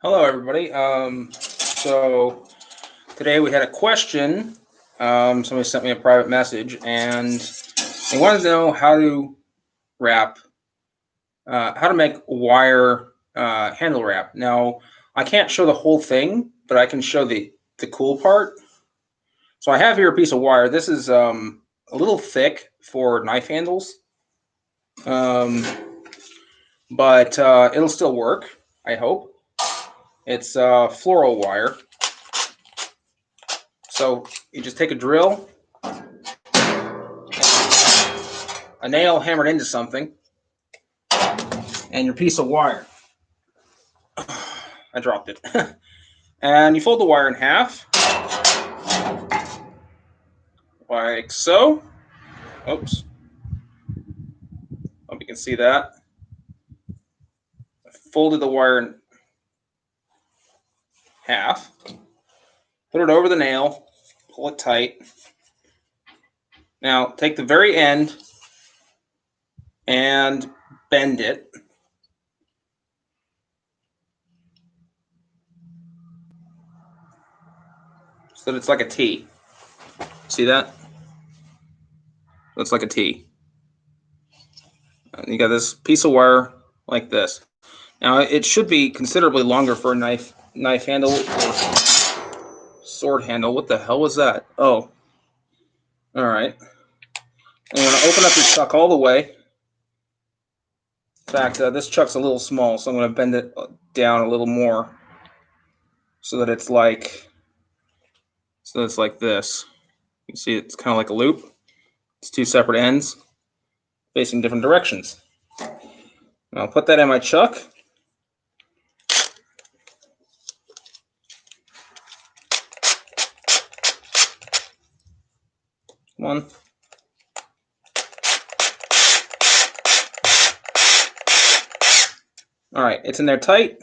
Hello, everybody. So today we had a question. Somebody sent me a private message, and they wanted to know how to wrap, how to make wire handle wrap. Now, I can't show the whole thing, but I can show the cool part. So I have here a piece of wire. This is a little thick for knife handles, um, but it'll still work. I hope. It's floral wire. So you just take a drill, a nail hammered into something, and your piece of wire. I dropped it. And you fold the wire in half, like so. Oops. Hope you can see that. I folded the wire in half, put it over the nail, pull it tight. Now take the very end and bend it. So that it's like a T. See that? It's like a T. And you got this piece of wire like this. Now it should be considerably longer for a knife handle or sword handle. What the hell was that? Oh, all right. I'm going to open up your chuck all the way. In fact, this chuck's a little small, so I'm going to bend it down a little more so that it's like this. You can see it's kind of like a loop. It's two separate ends facing different directions. I'll put that in my chuck. One. All right, it's in there tight.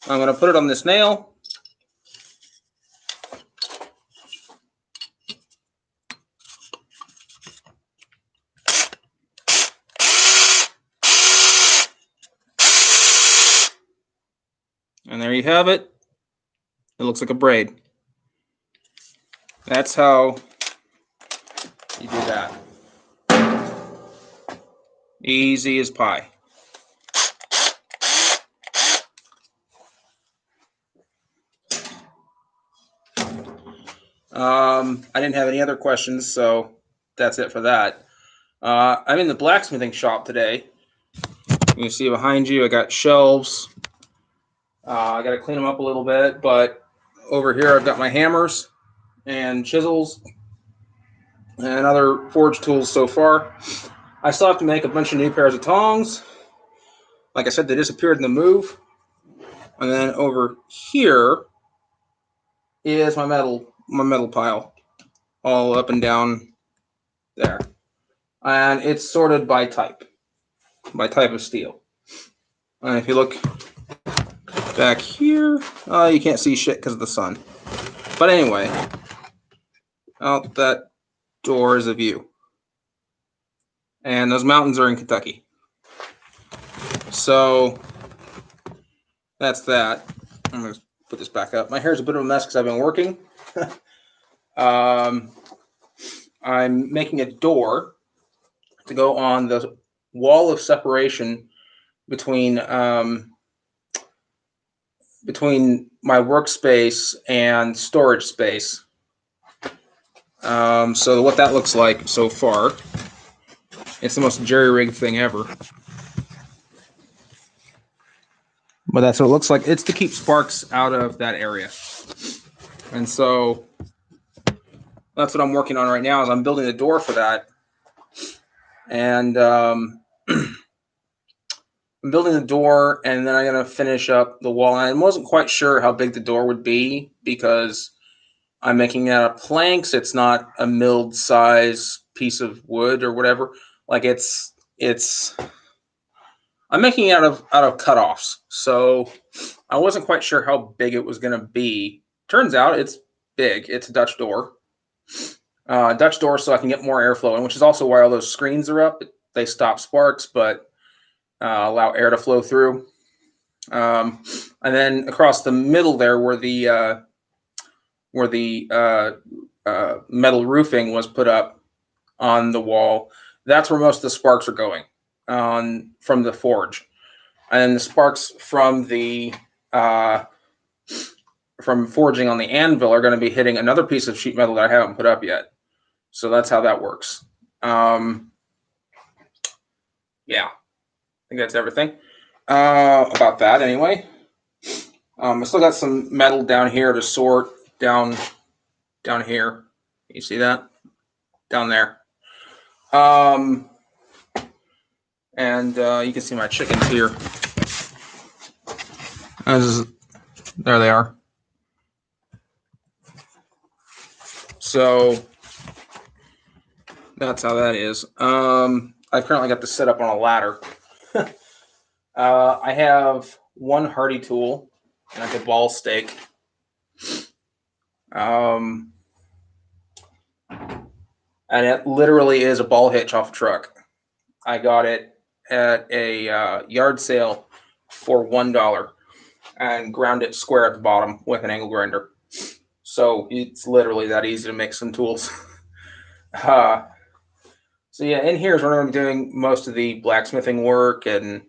I'm going to put it on this nail. And there you have it. It looks like a braid. That's how you do that. Easy as pie. I didn't have any other questions, so that's it for that. I'm in the blacksmithing shop today. You can see behind you, I got shelves. I got to clean them up a little bit, but over here I've got my hammers and chisels and other forge tools so far. I still have to make a bunch of new pairs of tongs. Like I said, they disappeared in the move. And then over here is my metal pile, all up and down there. And it's sorted by type of steel. And if you look back here, you can't see shit because of the sun. But anyway, out that door is a view. And those mountains are in Kentucky. So that's that. I'm going to put this back up. My hair's a bit of a mess because I've been working. I'm making a door to go on the wall of separation between my workspace and storage space. So what that looks like so far, it's the most jerry-rigged thing ever. But that's what it looks like. It's to keep sparks out of that area. And so that's what I'm working on right now is I'm building a door for that. And I'm building the door, and then I'm going to finish up the wall. And I wasn't quite sure how big the door would be because I'm making it out of planks. It's not a milled size piece of wood or whatever. Like I'm making it out of cutoffs. So I wasn't quite sure how big it was going to be. Turns out it's big. It's a Dutch door. So I can get more airflow in, which is also why all those screens are up. They stop sparks, but allow air to flow through. And then across the middle there, where the metal roofing was put up on the wall, that's where most of the sparks are going on from the forge, and then the sparks from forging on the anvil are going to be hitting another piece of sheet metal that I haven't put up yet. So that's how that works. Yeah, I think that's everything about that anyway. I still got some metal down here to sort down here. You see that? Down there. And you can see my chickens here. There they are. So that's how that is. I've currently got this set up on a ladder. I have one hardy tool and like a ball stake. And it literally is a ball hitch off a truck. I got it at a yard sale for $1 and ground it square at the bottom with an angle grinder. So it's literally that easy to make some tools. So yeah, in here is where I'm doing most of the blacksmithing work, and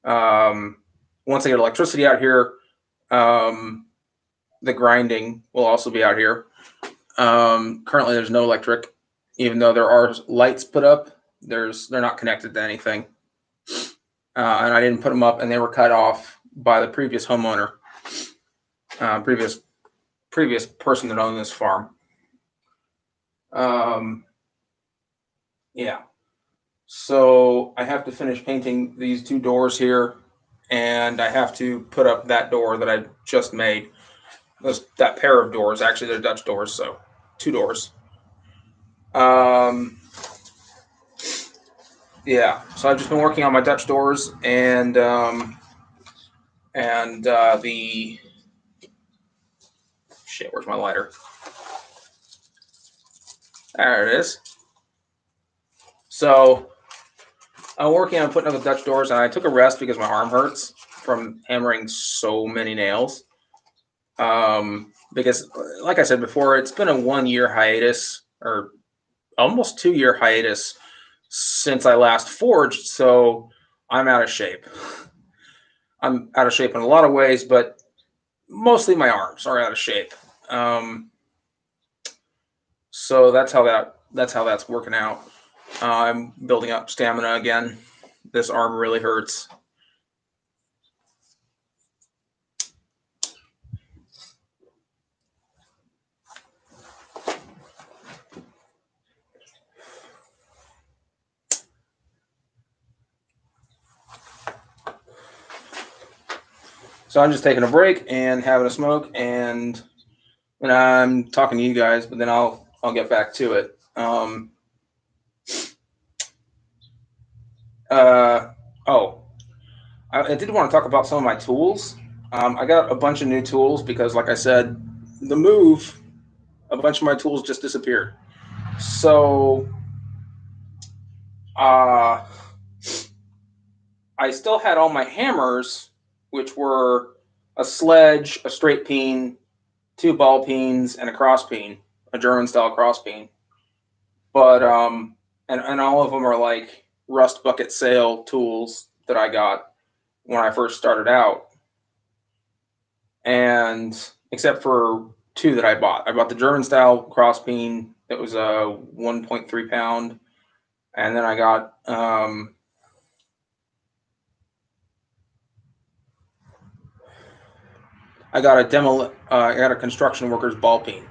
once I get electricity out here, the grinding will also be out here. Currently, there's no electric, even though there are lights put up. They're not connected to anything, and I didn't put them up, and they were cut off by the previous homeowner, previous person that owned this farm. Yeah. So I have to finish painting these two doors here, and I have to put up that door that I just made. That pair of doors, actually, they're Dutch doors, so 2 doors. Yeah. So I've just been working on my Dutch doors and the shit. Where's my lighter? There it is. So I'm working on putting up the Dutch doors, and I took a rest because my arm hurts from hammering so many nails. Because, like I said before, it's been a 1-year hiatus, or almost 2-year hiatus since I last forged, so I'm out of shape. I'm out of shape in a lot of ways, but mostly my arms are out of shape. So that's how that's working out. I'm building up stamina again. This arm really hurts. So I'm just taking a break and having a smoke, and I'm talking to you guys, but then I'll get back to it. I did want to talk about some of my tools. I got a bunch of new tools because, like I said, the move, a bunch of my tools just disappeared. So I still had all my hammers, which were a sledge, a straight peen, 2 ball peens, and a cross peen, a German style cross peen. But and all of them are like rust bucket sale tools that I got when I first started out. And except for 2 that I bought. I bought the German style cross peen that was a 1.3 pound, and then I got I got a construction worker's ball peen,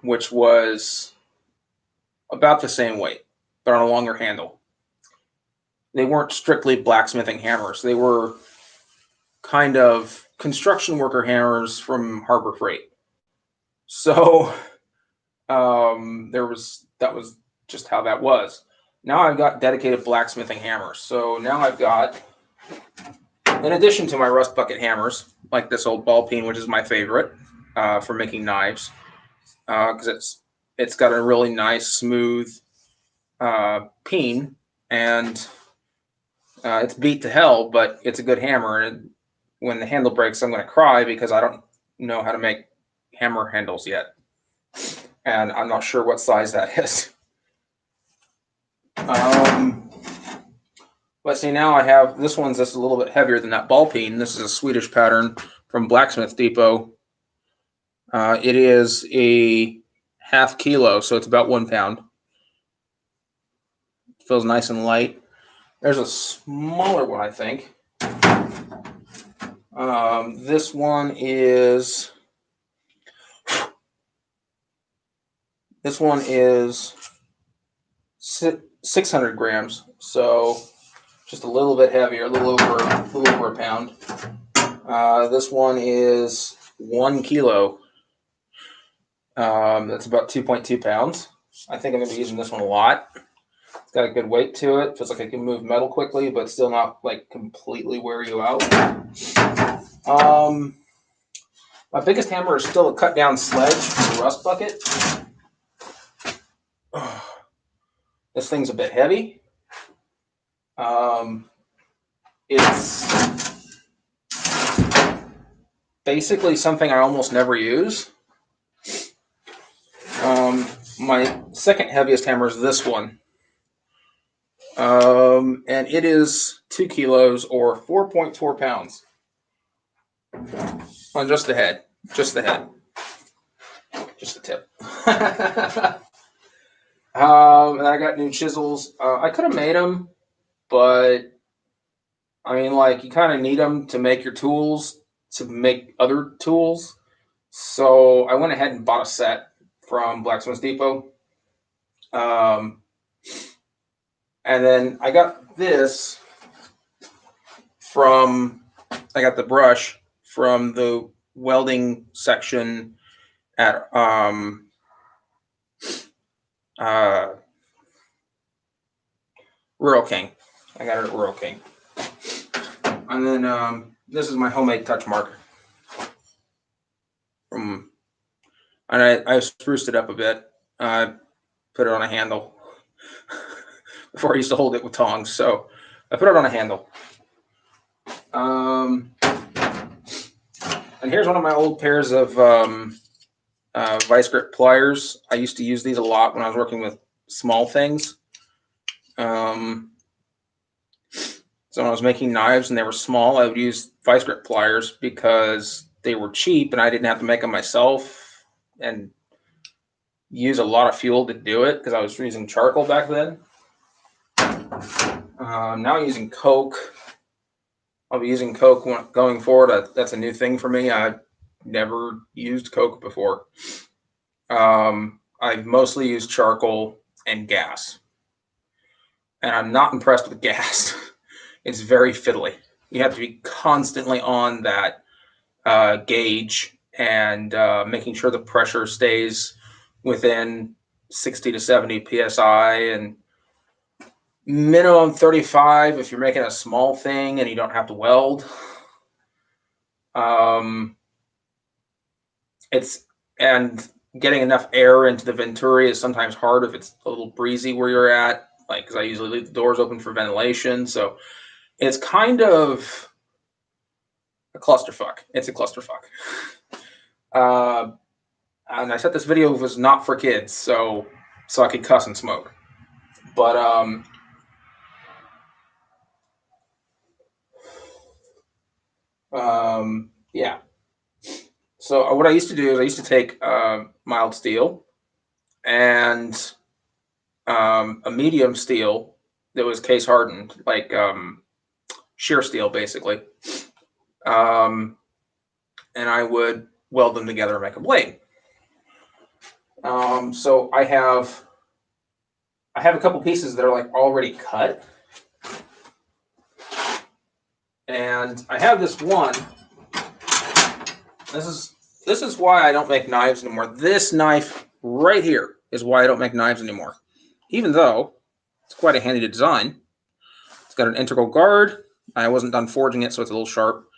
which was about the same weight, but on a longer handle. They weren't strictly blacksmithing hammers. They were kind of construction worker hammers from Harbor Freight. So that was just how that was. Now I've got dedicated blacksmithing hammers. So now I've got, in addition to my rust bucket hammers, like this old ball peen, which is my favorite for making knives, because it's got a really nice smooth peen, and It's beat to hell, but it's a good hammer. And when the handle breaks, I'm going to cry because I don't know how to make hammer handles yet. And I'm not sure what size that is. Let's see, now I have, this one's just a little bit heavier than that ball peen. This is a Swedish pattern from Blacksmith Depot. It is a half kilo, so it's about 1 pound. Feels nice and light. There's a smaller one, I think. This one is 600 grams, so just a little bit heavier, a little over a pound. This one is 1 kilo. That's about 2.2 pounds. I think I'm going to be using this one a lot. It's got a good weight to it. Feels like I can move metal quickly, but still not like completely wear you out. My biggest hammer is still a cut down sledge, a rust bucket. This thing's a bit heavy. It's basically something I almost never use. My second heaviest hammer is this one. And it is 2 kilos or 4.4 pounds on just the head, just the tip. And I got new chisels. I could have made them, but I mean, like, you kind of need them to make your tools, to make other tools. So I went ahead and bought a set from Blacksmith Depot. And then I got this I got the brush from the welding section at Rural King. I got it at Rural King. And then this is my homemade touch marker. And I spruced it up a bit. I put it on a handle. Before I used to hold it with tongs, so I put it on a handle. And here's one of my old pairs of vice grip pliers. I used to use these a lot when I was working with small things. So when I was making knives and they were small, I would use vice grip pliers because they were cheap and I didn't have to make them myself and use a lot of fuel to do it because I was using charcoal back then. Now I'm using Coke. I'll be using Coke going forward. That's a new thing for me. I've never used Coke before. I've mostly used charcoal and gas. And I'm not impressed with gas. It's very fiddly. You have to be constantly on that gauge and making sure the pressure stays within 60 to 70 psi and minimum 35 if you're making a small thing and you don't have to weld. And getting enough air into the Venturi is sometimes hard if it's a little breezy where you're at, like, because I usually leave the doors open for ventilation. So it's kind of a clusterfuck. It's a clusterfuck. And I said this video was not for kids, so I could cuss and smoke. But yeah. So what I used to do is I used to take mild steel and a medium steel that was case hardened, like shear steel, basically. And I would weld them together and make a blade. So I have a couple pieces that are like already cut. And I have this one. This is why I don't make knives anymore. This knife right here is why I don't make knives anymore. Even though it's quite a handy design. It's got an integral guard. I wasn't done forging it, so it's a little sharp.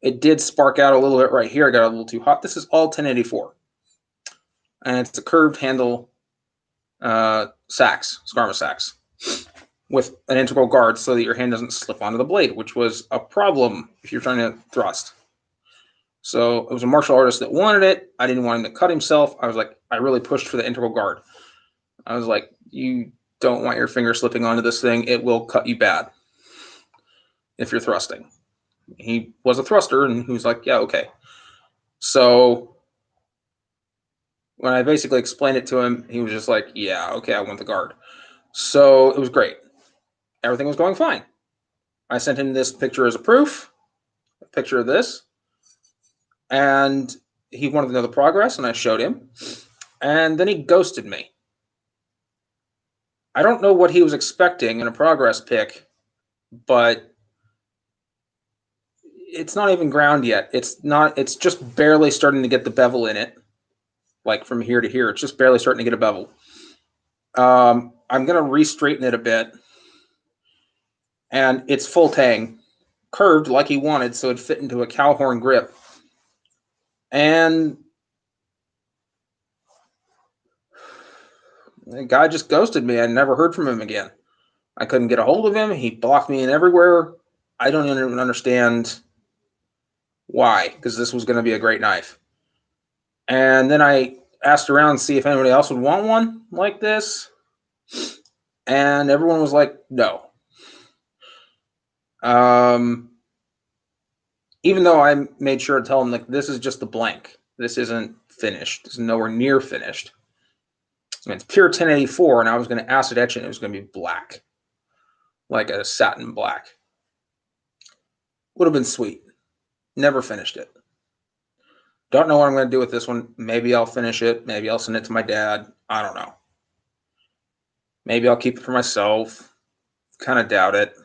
It did spark out a little bit right here. I got a little too hot. This is all 1084. And it's a curved handle Sachs, Skarma Sachs. with an integral guard so that your hand doesn't slip onto the blade, which was a problem if you're trying to thrust. So it was a martial artist that wanted it. I didn't want him to cut himself. I was like, I really pushed for the integral guard. I was like, you don't want your finger slipping onto this thing. It will cut you bad if you're thrusting. He was a thruster, and he was like, yeah, okay. So when I basically explained it to him, he was just like, yeah, okay, I want the guard. So it was great. Everything was going fine. I sent him this picture as a proof, a picture of this, and he wanted to know the progress, and I showed him. And then he ghosted me. I don't know what he was expecting in a progress pic, but it's not even ground yet. It's just barely starting to get the bevel in it. Like from here to here, it's just barely starting to get a bevel. I'm going to re-straighten it a bit. And it's full tang, curved like he wanted, so it'd fit into a cow horn grip. And the guy just ghosted me. I never heard from him again. I couldn't get a hold of him. He blocked me in everywhere. I don't even understand why, because this was going to be a great knife. And then I asked around to see if anybody else would want one like this. And everyone was like, no. Even though I made sure to tell them, like, this is just the blank. This isn't finished. It's nowhere near finished. I mean, it's pure 1084, and I was going to acid etch it, and it was going to be black. Like a satin black. Would have been sweet. Never finished it. Don't know what I'm going to do with this one. Maybe I'll finish it. Maybe I'll send it to my dad. I don't know. Maybe I'll keep it for myself. Kind of doubt it.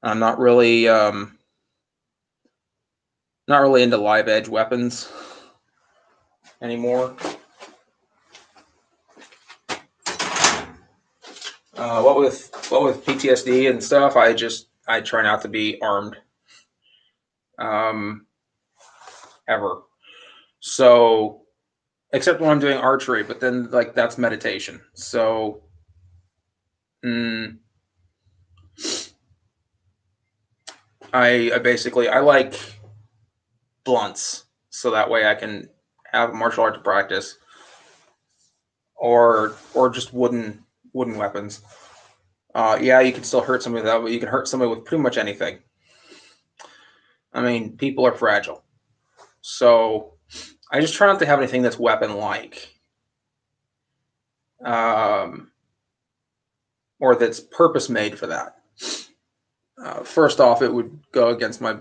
I'm not really into live edge weapons anymore. What with PTSD and stuff, I try not to be armed. Ever. So, except when I'm doing archery, but then like that's meditation. So, I basically I like blunts, so that way I can have martial art to practice, or just wooden weapons. Yeah, you can still hurt somebody with that, but you can hurt somebody with pretty much anything. I mean, people are fragile, so I just try not to have anything that's weapon-like, or that's purpose-made for that. First off, it would go against my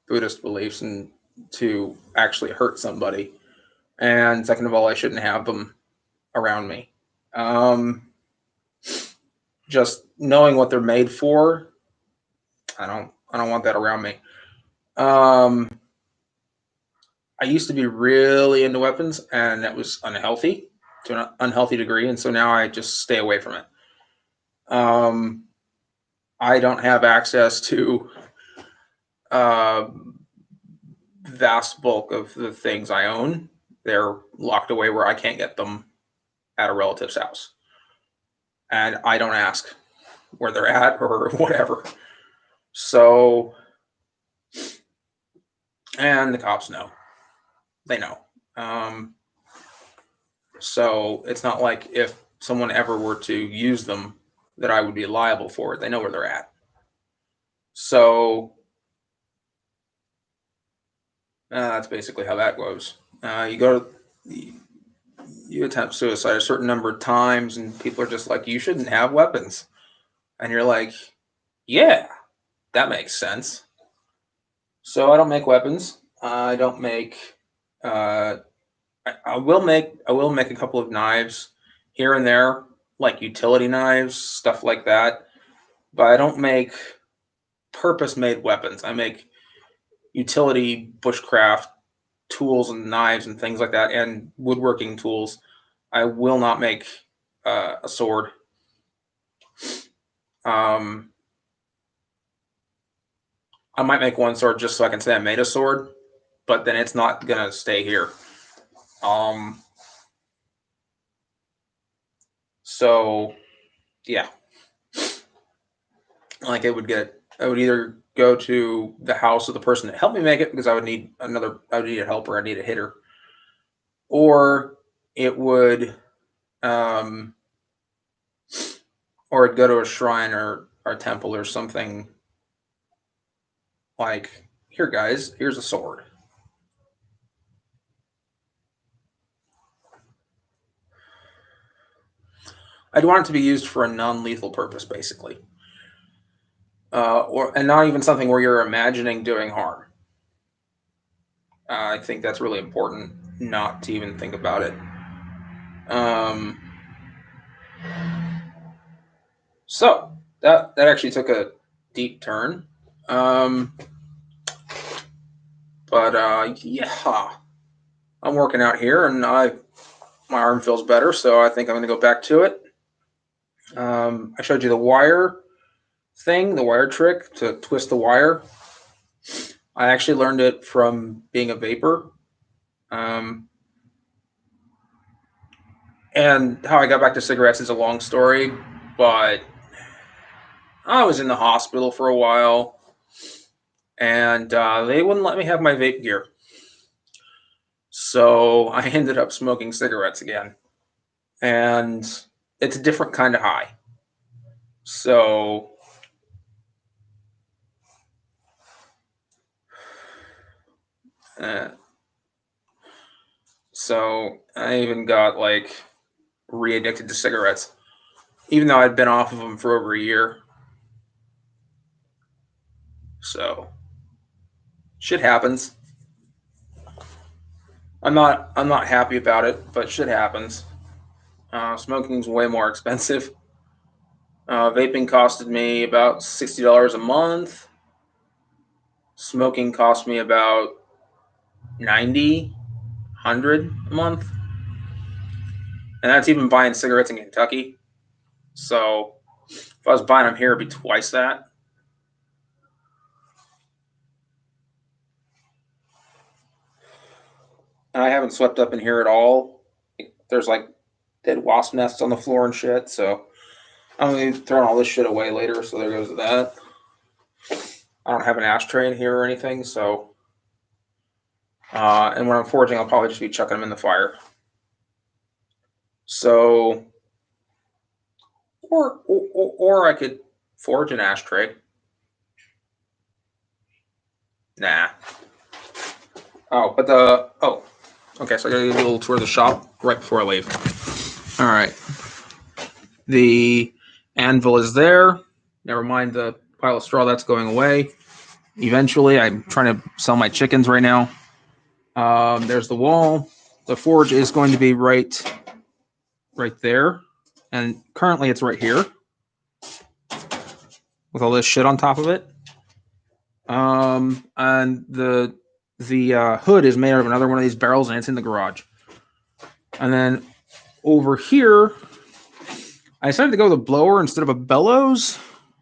Buddhist beliefs and to actually hurt somebody. And second of all, I shouldn't have them around me. Just knowing what they're made for, I don't want that around me. I used to be really into weapons, and that was unhealthy to an unhealthy degree, and so now I just stay away from it. I don't have access to vast bulk of the things I own. They're locked away where I can't get them at a relative's house. And I don't ask where they're at or whatever. So, and the cops know. They know. So it's not like if someone ever were to use them that I would be liable for it. They know where they're at. So that's basically how that goes. You attempt suicide a certain number of times, and people are just like, you shouldn't have weapons. And you're like, yeah, that makes sense. So I don't make weapons. I don't make. I will make a couple of knives here and there, like utility knives, stuff like that. But I don't make purpose-made weapons. I make utility bushcraft tools and knives and things like that, and woodworking tools. I will not make a sword. I might make one sword just so I can say I made a sword, but then it's not gonna stay here. So yeah. Like I would either go to the house of the person that helped me make it because I would need a helper, I need a hitter, or it would, um, or I'd go to a shrine or a temple or something like, here, guys, here's a sword. I'd want it to be used for a non-lethal purpose, basically, and not even something where you're imagining doing harm. I think that's really important, not to even think about it. Um, so that actually took a deep turn. Um, but yeah, I'm working out here, and my arm feels better, so I think I'm going to go back to it. I showed you the wire thing, the wire trick to twist the wire. I actually learned it from being a vapor. Um, and how I got back to cigarettes is a long story, but I was in the hospital for a while, and they wouldn't let me have my vape gear. So I ended up smoking cigarettes again. And it's a different kind of high. So uh, so I even got like re-addicted to cigarettes, even though I'd been off of them for over a year. So shit happens. I'm not happy about it, but shit happens. Smoking's way more expensive. Vaping costed me about $60 a month. Smoking cost me about 90, 100 a month, and that's even buying cigarettes in Kentucky. So if I was buying them here, it'd be twice that. And I haven't swept up in here at all. There's like dead wasp nests on the floor and shit. So I'm gonna be throwing all this shit away later. So there goes that. I don't have an ashtray in here or anything. So and when I'm foraging, I'll probably just be chucking them in the fire. So or I could forge an ashtray. Nah. Okay. So I gotta give you a little tour of the shop right before I leave. All right. The anvil is there. Never mind the pile of straw that's going away. Eventually, I'm trying to sell my chickens right now. There's the wall. The forge is going to be right there, and currently it's right here with all this shit on top of it. And the hood is made out of another one of these barrels, and it's in the garage. And then over here, I decided to go with a blower instead of a bellows.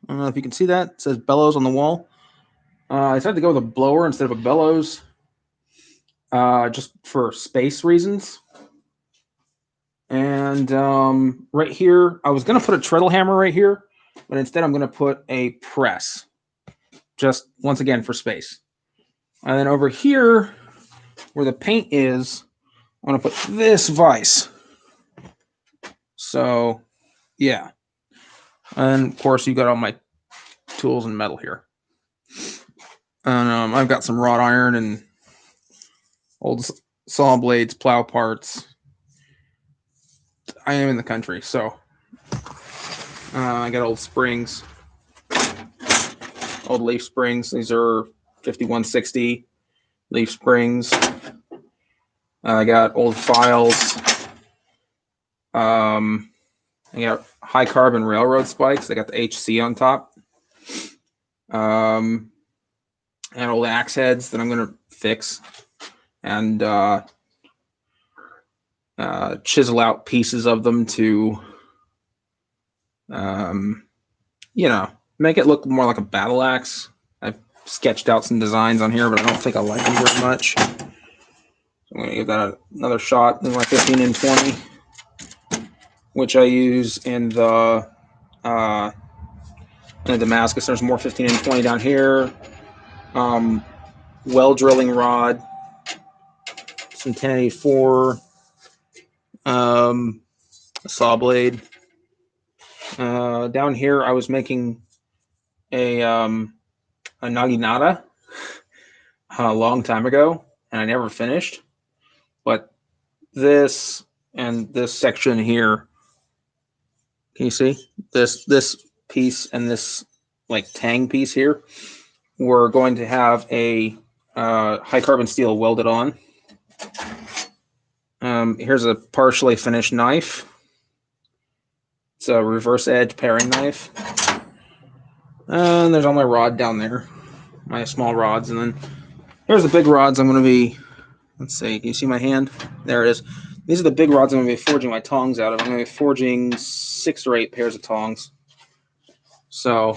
I don't know if you can see that. It says bellows on the wall. I decided to go with a blower instead of a bellows, just for space reasons. And right here, I was going to put a treadle hammer right here, but instead I'm going to put a press, just once again for space. And then over here, where the paint is, I'm going to put this vise. So, yeah. And of course, you got all my tools and metal here. And I've got some wrought iron and old saw blades, plow parts. I am in the country, so I got old springs, old leaf springs. These are 5160 leaf springs. I got old files. I got high carbon railroad spikes. They got the HC on top. And old axe heads that I'm going to fix and chisel out pieces of them to, make it look more like a battle axe. I've sketched out some designs on here, but I don't think I like them very much. So I'm going to give that another shot in my 15 and 20, which I use in the and a Damascus. There's more 15 and 20 down here. Well drilling rod, some 1084, a saw blade. Down here, I was making a naginata a long time ago, and I never finished. But this and this section here, can you see this piece and this like tang piece here? We're going to have a high carbon steel welded on. Here's a partially finished knife. It's a reverse edge paring knife. And there's all my rod down there, my small rods. And then here's the big rods I'm going to be, let's see, can you see my hand? There it is. These are the big rods I'm going to be forging my tongs out of. I'm going to be forging 6 or 8 pairs of tongs. So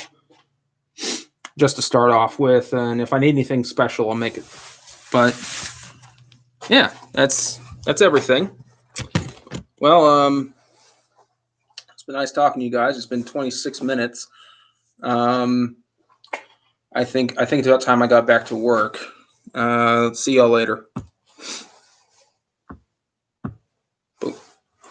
just to start off with, and if I need anything special, I'll make it. But yeah, that's everything. Well, it's been nice talking to you guys. It's been 26 minutes. I think it's about time I got back to work. See y'all later.